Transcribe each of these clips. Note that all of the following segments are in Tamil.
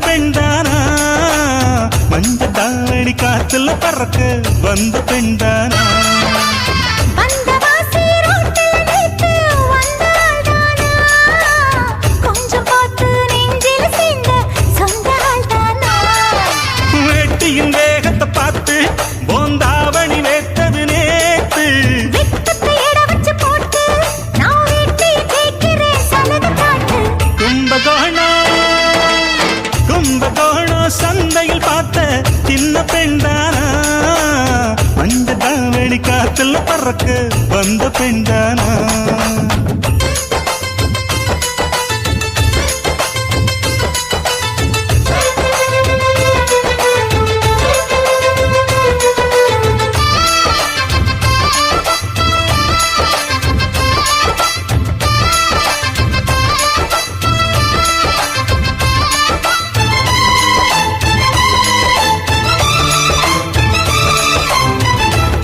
பெண்தானா மஞ்ச தாவணி காத்துல பறக்க வந்த பெண்தானா வேகத்தை பார்த்து போந்தாவணி வேத்தது நேத்து கும்பகோணம் சந்தையில் பார்த்த சின்ன பெண்தானா மஞ்ச தாவணி காத்துல பறக்க வந்த பெண்தானா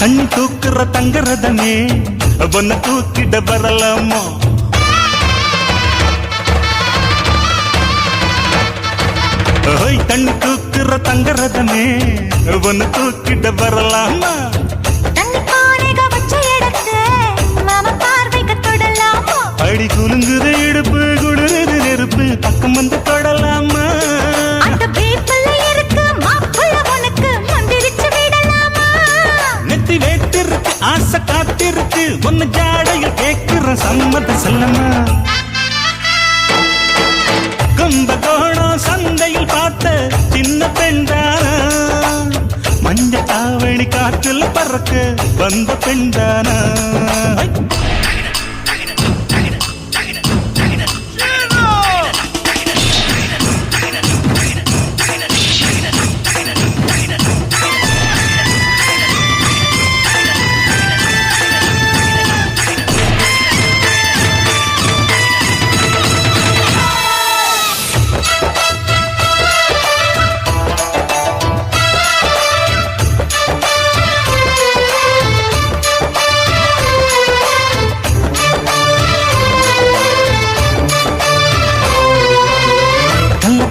தண்ணி தூக்குற தங்கரதனே ஒன்ன தூக்கிட வரலாமா தண்ணி தூக்குற தங்கரதனே ஒன்ன தூக்கிட வரலாமா அடி குலுங்குது இடுப்பு குடுறது நெருப்பு பக்கம் வந்து தொடலாமா வேட்டிருக்கு ஆசை காத்திருக்கு ஒன்னு ஜாடையில் கேட்கிற சம்மத செல்லமா கும்பகோணம் சந்தையில் பார்த்த சின்ன பெண்தானா மஞ்ச தாவணி காற்றில் பறக்க வந்த பெண்தானா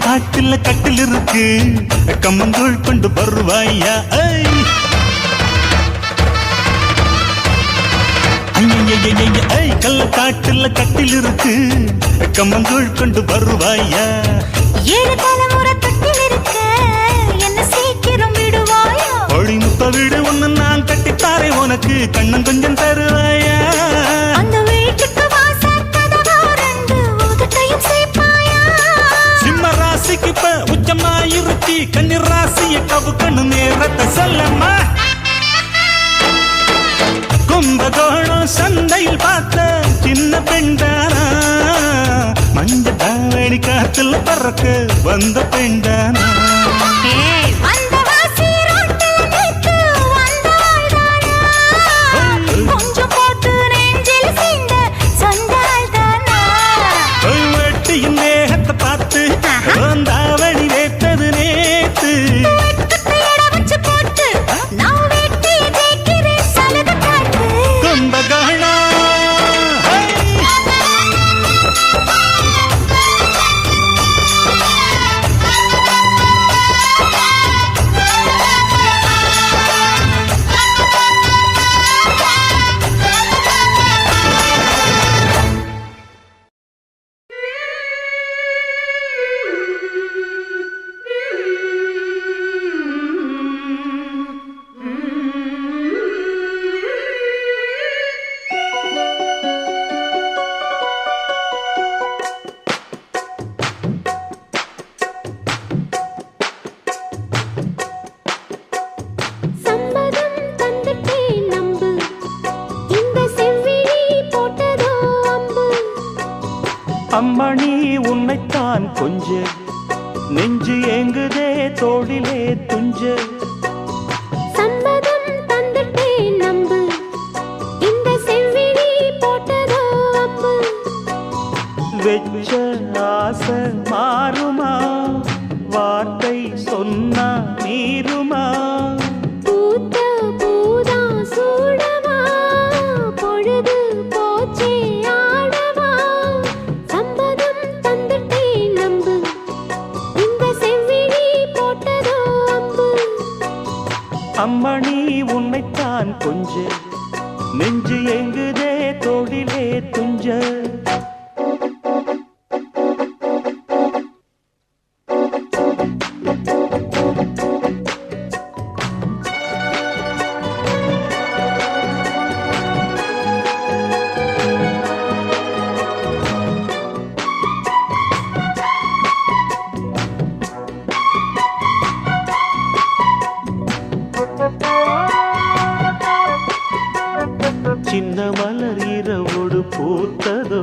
காட்டில் கட்டில் இருக்கு கம்மங்கூழ் கொண்டு வருவாயா கல்ல காட்டில் கட்டில் இருக்கு கம்மங்கூழ் கொண்டு வருவாயா ஏழு தலைமுறை கட்டில் இருக்கு என்ன சீக்கிரம் விடுவாயா ஒளி முத்த வீடு ஒன்னு நான் கட்டித்தாரே உனக்கு கண்ணம் கொஞ்சம் தருவாயா அந்த வீட்டுக்கு ராசிக்கு இப்ப உச்சமாயிருச்சி கண்ணி ராசிய கவு கண்ணு நேரத்தை சொல்லம்மா கும்பகோணம் சந்தையில் பார்த்த சின்ன பெண்தானா மஞ்ச தாவணி காத்துல பறக்க வந்த பெண்தானா வேகத்தை பார்த்து தாவணி வேத்தது நேத்து கும்பகோணம் அம்மணி உன்னைத்தான் கொஞ்ச நெஞ்சு ஏங்குதே தோளிலே துஞ்ச சம்மதம் தந்துட்டேன் நம்பு இந்த செவ்விழி போட்டதோ அம்பு வெச்ச ஆசை மாறுமா வார்த்தை சொன்னா மீறுமா இந்த அம்மணி உன்னைத்தான் கொஞ்ச நெஞ்சு எங்குதே தோளிலே துஞ்ச சின்ன மலர் இரவோடு பூத்ததோ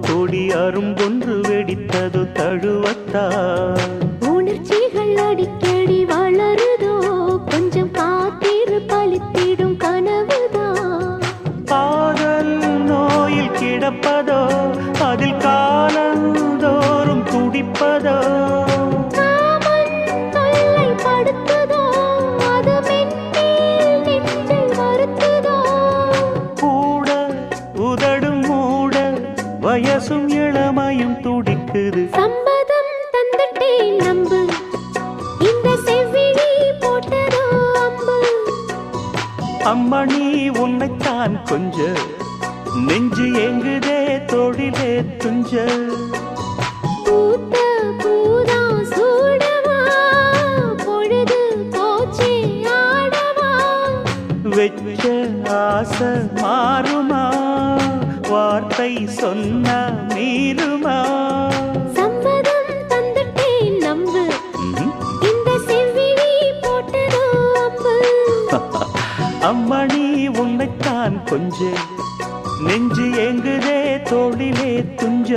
கொடி அரும்பொன்று வெடித்ததோ தழுவத்தான் உணர்ச்சிகள் அடிக்கடி வளருதோ கொஞ்சம் காத்திரு பலித்திடும் கனவுதான் காதல் நோயில் கிடப்பதோ அதில் காலந்தோறும் துடிப்பதோ காமன் தொல்லைப்படுத்துதோ அது மென்மேல் நெஞ்சை வருத்துதோ கூட உதடும் மூட வயசும் இளமையும் துடிக்குது சம்மதம் தந்துட்டேன் நம்பு இந்த செவ்விழி போட்டதோ அம்பு அம்மணி உன்னைத்தான் கொஞ்ச நெஞ்சு எங்குதே தோளிலே துஞ்ச பூத்த பூதான் சூடவா பொழுது போச்சே ஆடவா வெச்ச ஆசை மாறுமா வார்த்தை சொன்னா மீறுமா சம்மதம் தந்துட்டேன் நம்பு இந்த செவ்விழி போட்டதோ அம்பு அம்மணி உன்னைத்தான் கொஞ்ச நெஞ்சு எங்குதே தோளிலே துஞ்ச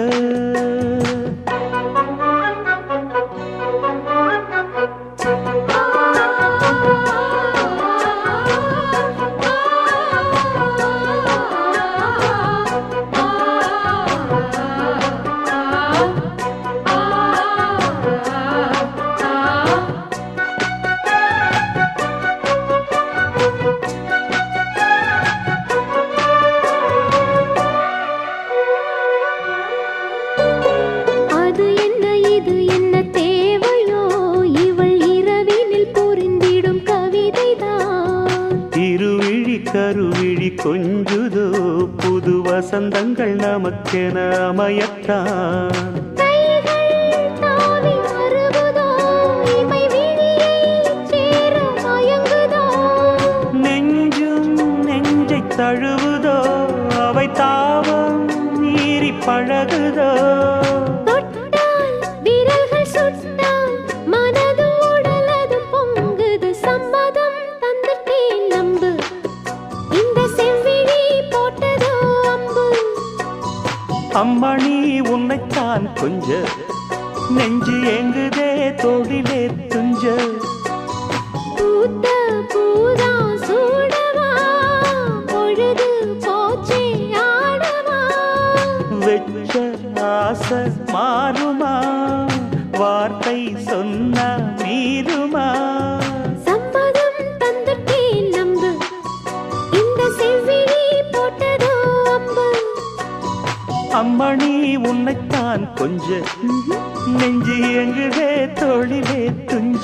அது என்ன இது என்ன தேவையோ இவள் இரவினில் புரிந்திடும் கவிதைதான் திருவிழி கருவிழி கொஞ்சுதோ புது வசந்தங்கள் நமக்கென அமையத்தான் கைகள் தாவி வருவதோ இமை விழியைச் சேர மயங்குதோ நெஞ்சும் நெஞ்சை தழுவுதோ அவை தாவம் மீறி பழகுதோ தொட்டால் விரல்கள் சுட்டால் மனது உடலது பொங்குது சம்மதம் தந்துட்டேன் நம்பு இந்த செவ்விழி போட்டதோ அம்பு அம்மணி உன்னைத்தான் கொஞ்ச நெஞ்சு எங்குதே தோளிலே துஞ்ச பூத்த பூதான் சூடவா பொழுது போச்சே ஆடவா வெச்ச ஆசை மாறுமா வார்த்தை சொன்னா மீறுமா சம்மதம் தந்துட்டேன் நம்பு இந்த செவ்விழி போட்டதோ அம்பு அம்மணி உன்னைத்தான் கொஞ்ச நெஞ்சு எங்குதே தோளிலே துஞ்ச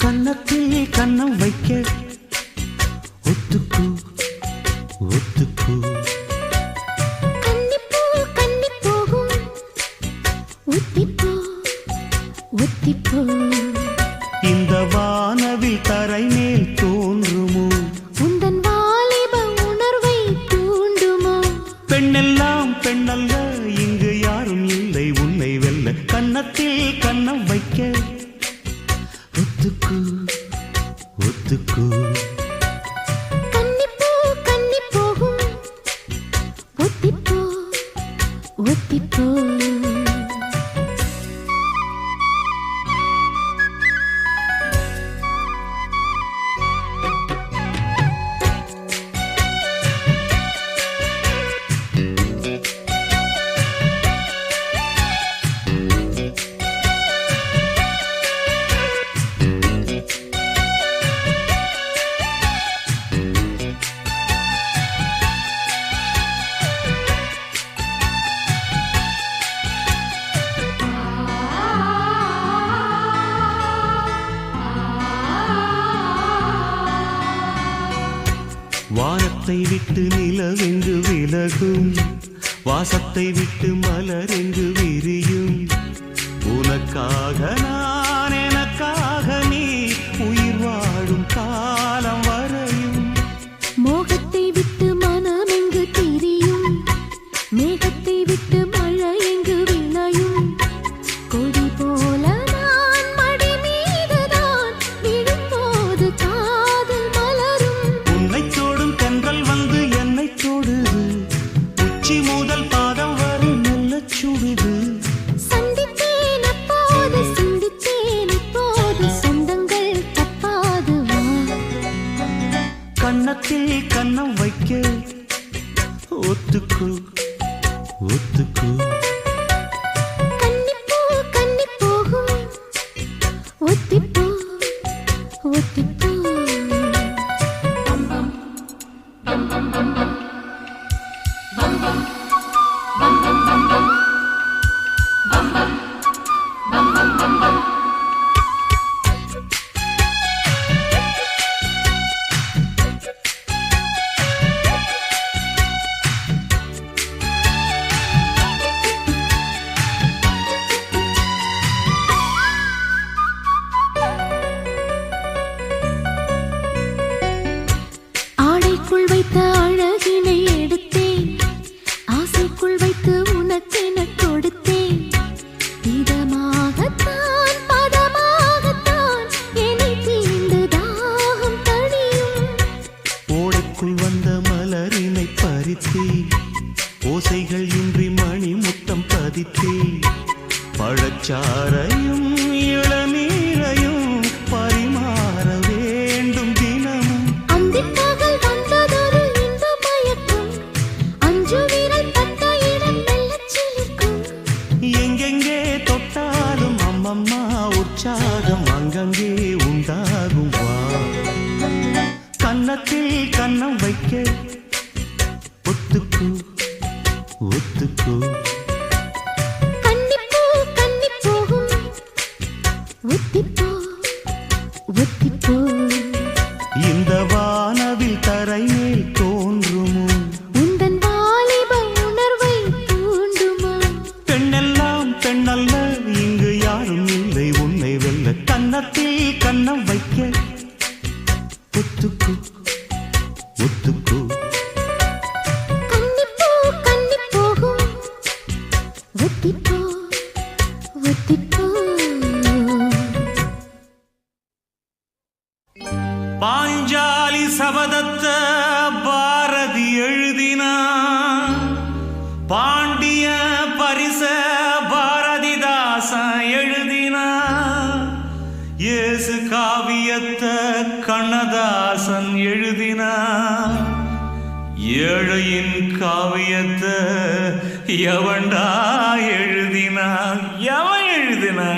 கன்னத்தில் கன்னம் வைக்க ஒத்துக்கு ஒத்துக்கு கன்னிப்பூ கன்னி போகும் ஒத்திப்போ ஒத்திப்போ இந்த வானவில் தரை மேல் தோன்றுமோ உந்தன் வாலிப உணர்வை தூண்டுமோ பெண்ணெல்லாம் பெண்ணல்ல இங்கு யாரும் இல்லை உன்னை வெல்ல கன்னத்தில் கன்னம் வைக்க ஒத்துக்கு ஒத்துக்கு கன்னிப்பூ கன்னி போகும் ஒத்திப்போ ஒத்திப்போ வானத்தை விட்டு நிலவெங்கு விலகும், வாசத்தை விட்டு மலரெங்கு விரியும். உனக்காக நான், எனக்காக நீ, உயிர் வாழும் காலம் வரையும். மோகத்தை விட்டு மனம் எங்கு திரியும், மேகத்தை விட்டு மழை எங்கு விளையும். கொடி போல நான் மடி மீதுதான் விழும்போது காதல் மலரும். உன்னை தோடும் தென்றல் வந்து என்னை தொடுது, உச்சி முதல் பாதம் வரை நல்ல சுடுது. சந்தித்தேன் அப்போது, சிந்தித்தேன் இப்போது, சொந்தங்கள் தப்பாது வா. கன்னத்தில் கன்னம் வைக்க ஒத்துக்கோ ஒத்துக்கோ. கன்னிப்பூ கன்னி போகும், ஒத்திப்போ ஒத்திப்போ. ஆடைக்குள் வைத்த அழகினை எடுத்தேன், ஆசைக்குள் வைத்து உனக்கென கொடுத்தேன். இதமாகத்தான் பதமாகத்தான் என்னை தீண்டு தாகம் தணியும். ஓடைக்குள் வந்த மலரினை பறித்தே, ஓசைகள் இன்றி மணி முத்தம் பதித்தே. பழச்சாரையும் இளநீரையும் பரிமாற வேண்டும் தினமும். அந்திப் பகல் வந்ததொரு இன்ப மயக்கம், அஞ்சு விரல் பட்ட இடம் மெல்லச் சிலிர்க்கும். எங்கெங்கே தொட்டாலும் அம்மம்மா உற்சாகம் அங்கங்கே உண்டாகும் வா. கன்னத்தில் கன்னம் வைக்க ஒத்துக்கோ ஒத்துக்கோ. கன்னிப்பூ கன்னி போகும், ஒத்திப்போ ஒத்திப்போ. இந்த வானவில் தரை மேல் தோன்றுமோ, உந்தன் வாலிப உணர்வை தூண்டுமா. பெண்ணெல்லாம் பெண்ணல்ல, இங்கு யாரும் இல்லை உன்னை வெல்ல. கன்னத்தில் கன்னம் வைக்க ஒத்துக்கோ ஒத்துக்கோ. கன்னிப்பூ கன்னி போகும், ஒத்திப்போ ஒத்திப்போ. பாஞ்சாலி சபதத்த பாரதி எழுதினா, பாண்டிய பரிச பாரதிதாசன் எழுதினா. இயேசு காவியத்தை கண்ணதாசன் எழுதினா. ஏழையின் காவியத்தை எவன்டா எழுதினா? எவன் எழுதினா?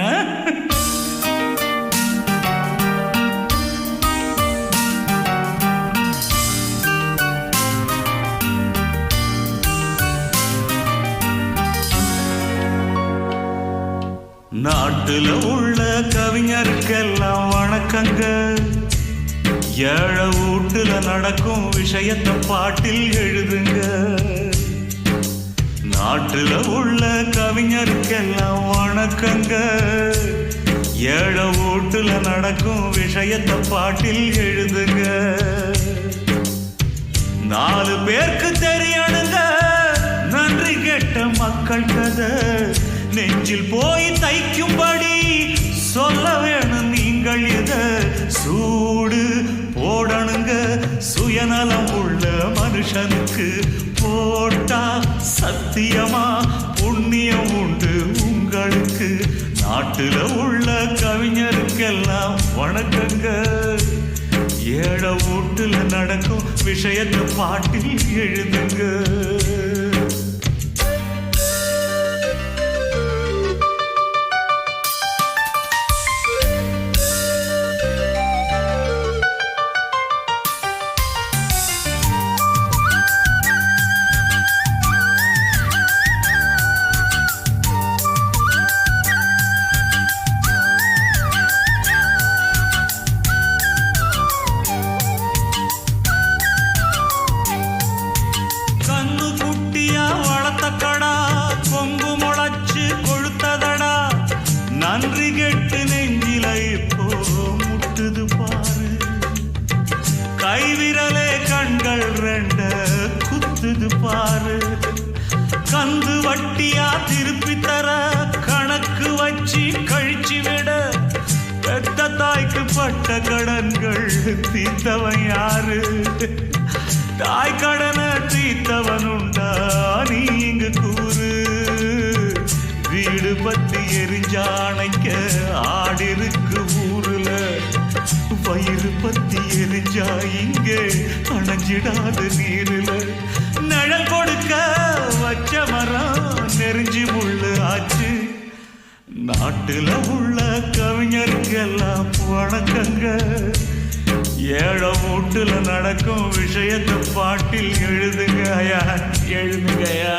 நாட்டுல உள்ள கவிஞருக்கெல்லாம் வணக்கங்க. ஏழை வீட்டுல நடக்கும் விஷயத்தை பாட்டில் எழுதுங்க. நாட்டுல உள்ள கவிஞருக்கெல்லாம் வணக்கங்க. ஏழை வீட்டுல நடக்கும் விஷயத்தை பாட்டில் எழுதுங்க. 4 பேருக்கு தெரியணுங்க நன்றி கெட்ட மக்கள் கதை. நெஞ்சில் போய் தைக்கும்படி சொல்ல வேணும் நீங்கள் இத. சூடு போடணுங்க சுயநலம் உள்ள மனுஷனுக்கு. போட்டா சத்தியமா புண்ணியம் உண்டு உங்களுக்கு. நாட்டுல உள்ள கவிஞருக்கெல்லாம் வணக்கங்க. ஏழை வீட்டுல நடக்கும் விஷயத்தை பாட்டில் எழுதுங்க. சுத்துது பாரு. கந்து வட்டியா திருப்பி தர கணக்கு வச்சு கழிச்சு விட பெத்த தாய்க்கு பட்ட கடன்கள் தீர்த்தவன் யாரு? தாய் கடனை தீர்த்தவன் உண்டா நீ இங்கு கூறு? வீடு பத்தி எரிஞ்சானைக்க ஆடிருக்கு ஊருல, வயிறு பத்தி எரிஞ்சா இங்கே அணைஞ்சிடாது நீருல. நிழல் கொடுக்க வச்ச மரம் நெருஞ்சி முள்ளு ஆச்சு. நாட்டுல உள்ள கவிஞருக்கெல்லாம் வணக்கங்க. ஏழை வீட்டுல நடக்கும் விஷயத்தை பாட்டில் எழுதுங்கயா, எழுதுங்கயா.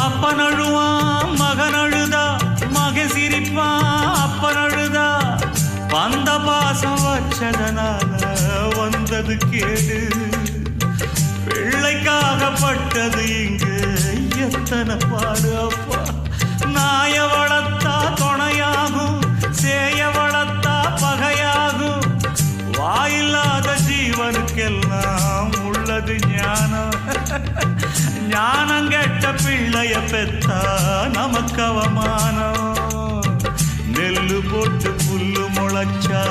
அப்பன் அழுவான் மகன் அழுதா, மகன் சிரிப்பான் அப்பன் அழுதா. வந்த பாசம் வச்சதனால வந்தது கேடு. பிள்ளைக்காகப்பட்டது இங்கு எத்தனை பாடு அப்பா. நாய வளர்த்தா துணையாகும், சேய வளர்த்தா பகையாகும். வாயில்லாத ஜீவனுக்கெல்லாம் உள்ளது ஞானம். ஞானம் கெட்ட பிள்ளைய பெத்தா நமக்கு அவமானம். நெல்லு போட்டு புல்லு முளைச்சா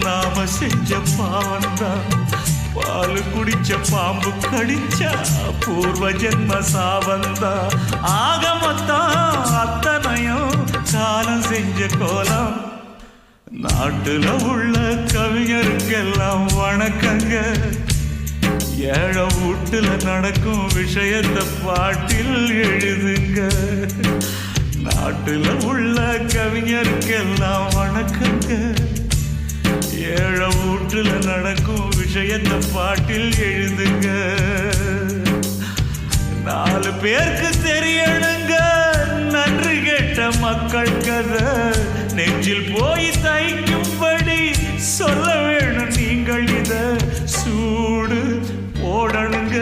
நாம செஞ்ச பாவந்தான். பால் குடிச்ச பாம்பு கடிச்சா பூர்வ ஜென்ம சாவந்தா. ஆக மொத்தம் அத்தனையும் காலம் செஞ்ச கோலம். நாட்டுல உள்ள கவிஞருக்கெல்லாம் வணக்கங்க. ஏழை வீட்டுல நடக்கும் விஷயத்தை பாட்டில் எழுதுங்க. நாட்டுல உள்ள கவிஞருக்கெல்லாம் வணக்கங்க. ஏழை வீட்டுல நடக்கும் விஷயத்தை பாட்டில் எழுதுங்க. 4 பேருக்கு தெரியணுங்க நன்றி கேட்ட மக்கள் கதை. நெஞ்சில் போய் தைக்கும்படி சொல்ல வேணும் நீங்கள் இத. சூடு போடணுங்க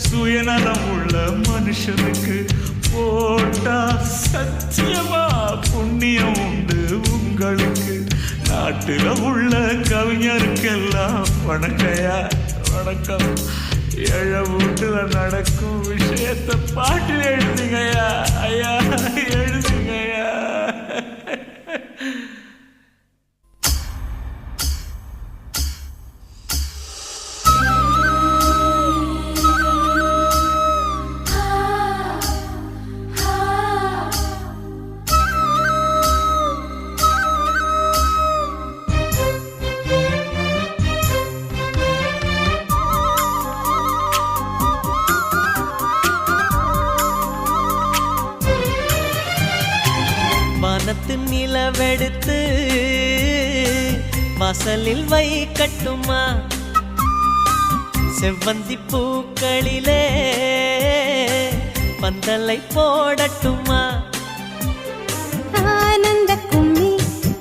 சுயநலம் உள்ள மனுஷனுக்கு. போட்டா சத்தியமா புண்ணியம் உண்டு உங்களுக்கு. நாட்டுல உள்ள கவிஞருக்கெல்லாம் வணக்கயா, வணக்கம். ஏழை வீட்டுல நடக்கும் விஷயத்தை பாட்டில் எழுதுங்கயா, ஐயா எழுதுங்கயா. வானத்து நிலவெடுத்து வாசலில் வைக்கட்டுமா? செவ்வந்தி பூக்களிலே பந்தலை போடட்டுமா? ஆனந்த கும்மி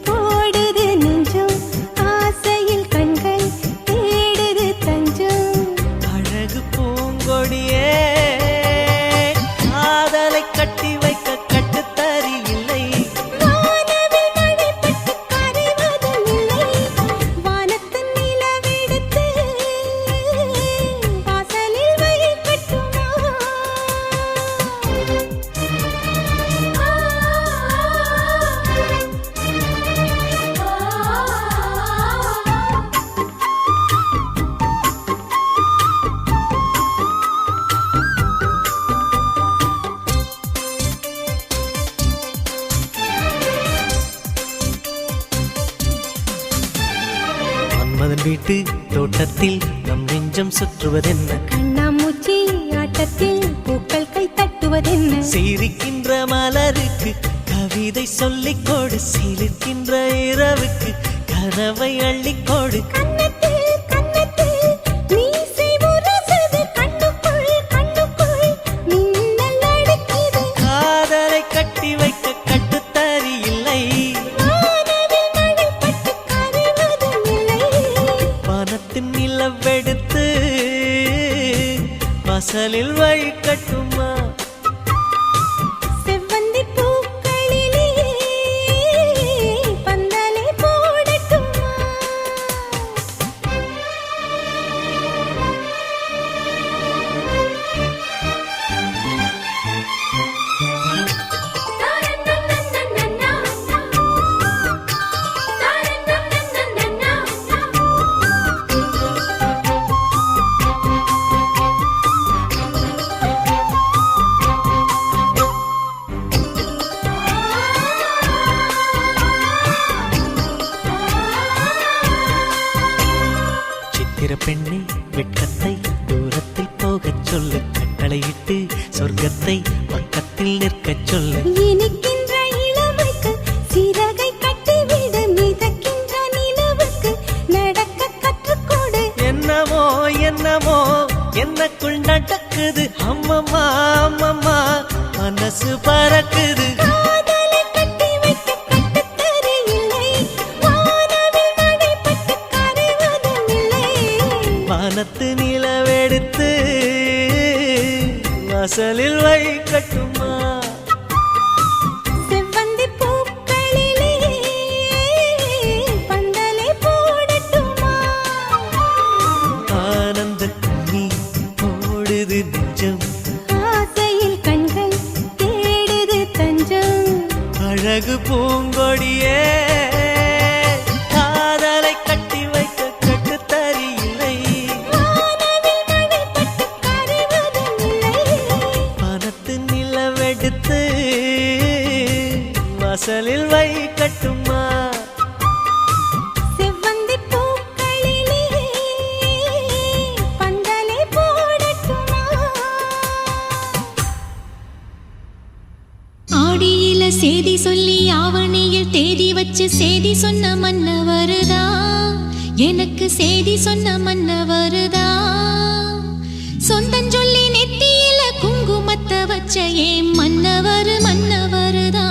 போடுது நெஞ்சம், ஆசையில் கண்கள் தேடுது தஞ்சம். அழகு பூங்கொடியே காதலை கட்டி வைக்க கட்டுத்தறி இல்லை. வானவில் மழைப்பட்டு கரைவதும் இல்லை. வானத்து நிலவெடுத்து வாசலில் வைக்கட்டுமா? மன்மதன் வீட்டு தோட்டத்தில் நம் நெஞ்சம் சுற்றுவதென்ன? கண்ணாமூச்சி ஆட்டத்தில் பூக்கள் கை தட்டுவதென்ன? சிரிக்கின்ற மலருக்கு கவிதை சொல்லிக் கொடு. சிலிர்க்கின்ற இரவுக்கு கனவை அள்ளிக்கொடு. கன்னத்தில் கன்னத்தில் மீசை முரசுது, கண்ணுக்குள் கண்ண வாசலில் வைக்கட்டுமா செவ்வந்தி பூக்களிலே பந்தலே போடட்டுமா சித்திர பெண்ணே வெட்கத்தை தூரத்தில் போகச் சொல்லு கட்டளையிட்டு சொர்க்கத்தை பக்கத்தில் நிற்கச் சொல்லு இனிக்கின்ற இளமைக்கு சிறகை கட்டிவிடு மிதக்கின்ற நிலவுக்கு நடக்க கற்றுக்கொடு என்னமோ என்னமோ என்னக்குள் நடக்குது அம்மம்மா அம்மம்மா மனசு பறக்குது காதலை கட்டி வைக்க கட்டுத்தரையில்லை வானவில் நடைபட்டு கரைவதும் இல்லை வானத்து நிலவெடுத்து வாசலில் வைக்கட்டுமா செவ்வந்தி பூக்களிலே பந்தலே போடட்டுமா ஆனந்த நீ ஓடுது நெஞ்சம் ஆசையில் கண்கள் தேடுது தஞ்சம் அழகு பூங்கொடியே காதலை கட்டி வைக்க கட்டுத்தறியில்லை வானவில் நடைபட்டு கரைவதும் இல்லை வானத்து நிலவெடுத்து வாசலில் வைக்கட்டுமா செவ்வந்தி பூக்களிலே பந்தலே போடட்டுமா ஆடியில சேதி சொல்லி ஆவணியில் தேதி வச்சு சேதி சொன்ன மன்னவருதா எனக்கு சேதி சொன்ன மன்னவருதா சொந்தஞ்சொல்லி நெத்தியில குங்குமத்தை வச்ச ஏன் மன்னவரு மன்னவருதா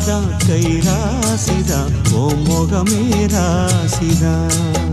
ராசிதான் கை ராசிதான் ஓ முகமே ராசிதான்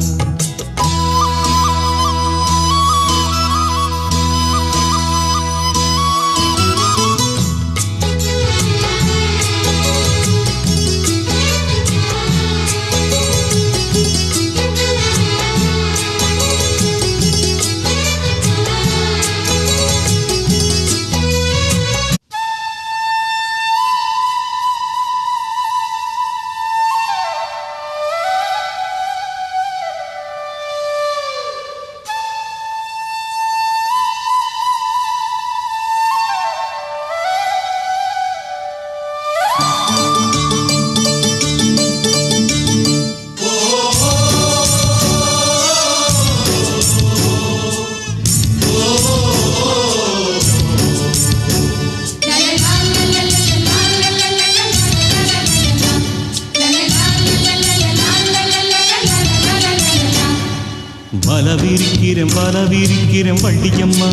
வலவிரிக்கிறேன் வள்ளியம்மா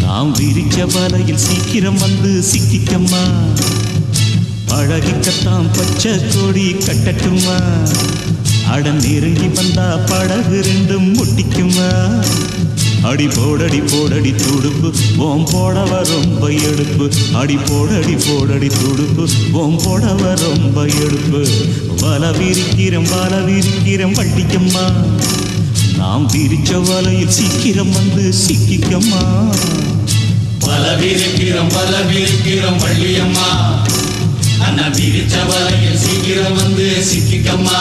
நாம் விரிச்ச வலையில் சீக்கிரம் வந்து சிக்கிக்கம்மா பழகிக்கத்தான் பச்சை கொடி கட்டட்டுமா அடன் நெருங்கி வந்தா படகு ரெண்டும் முட்டிக்குமா அடி போடடி துடுப்பு ஓம் போடவ ரொம்ப எடுப்பு அடி போடடி துடுப்பு ஓம் போடவ ரொம்ப எடுப்பு வலவிரிக்கிறேன் வள்ளியம்மா நாம் விரிச்ச வலையில் சீக்கிரம் வந்து சிக்கிக்கம்மா வலவிரிக்கிறோம் வள்ளியம்மா அண்ணா விரிச்ச வலையில் சீக்கிரம் வந்து சிக்கிக்கம்மா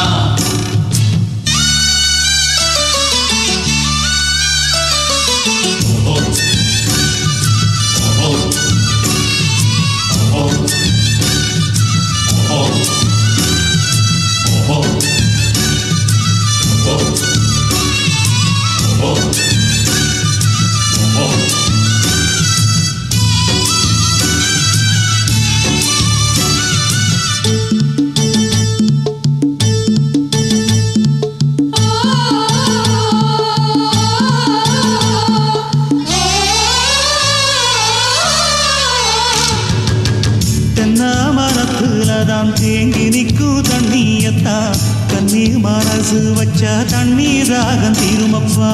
மரத்துலதான் தேங்கி நிற்கும் தண்ணியத்தான் கண்ணீர் மனசு வச்சா தண்ணீர் ராகம் தீருமப்பா